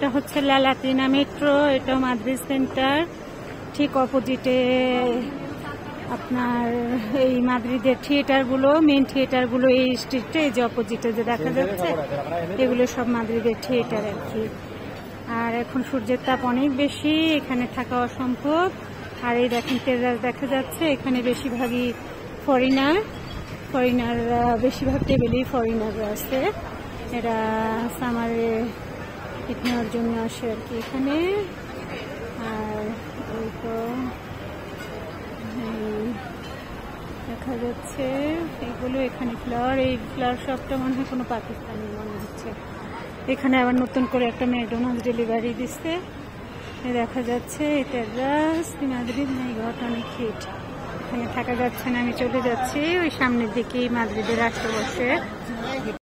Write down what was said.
এটা হচ্ছে লা লাতিনা মেট্রো, এটা মাদ্রিদ সেন্টার। ঠিক অপোজিটে আপনার এই মাদ্রিদের থিয়েটারগুলো, মেন থিয়েটারগুলো এই স্ট্রিটে, এই যে অপোজিটে যে দেখা যাচ্ছে এগুলো সব মাদ্রিদের থিয়েটার আর কি। আর এখন সূর্যের তাপ অনেক বেশি, এখানে থাকা অসম্ভব। আর এই দেখেন টেরাস দেখা যাচ্ছে, এখানে বেশিরভাগই ফরেনার, বেশিরভাগ টেবিলেই ফরেনাররা আছে। এরা সামারে পিক নেওয়ার জন্য আসে আর কি এখানে। আর ওই তো দেখা যাচ্ছে এগুলো, এখানে ফ্লাওয়ার, এই ফ্লাওয়ার শপটা মনে হয় কোনো পাকিস্তানি মনে হচ্ছে। এখানে আবার নতুন করে একটা ম্যাকডোনাল্ডস ডেলিভারি দিচ্ছে দেখা যাচ্ছে। এটা রাস্তা মাদ্রিদ নেই, ঘট অনেক হিট, এখানে থাকা যাচ্ছে না। আমি চলে যাচ্ছি ওই সামনের দিকেই মাদ্রিদের রাষ্ট্রবর্ষে।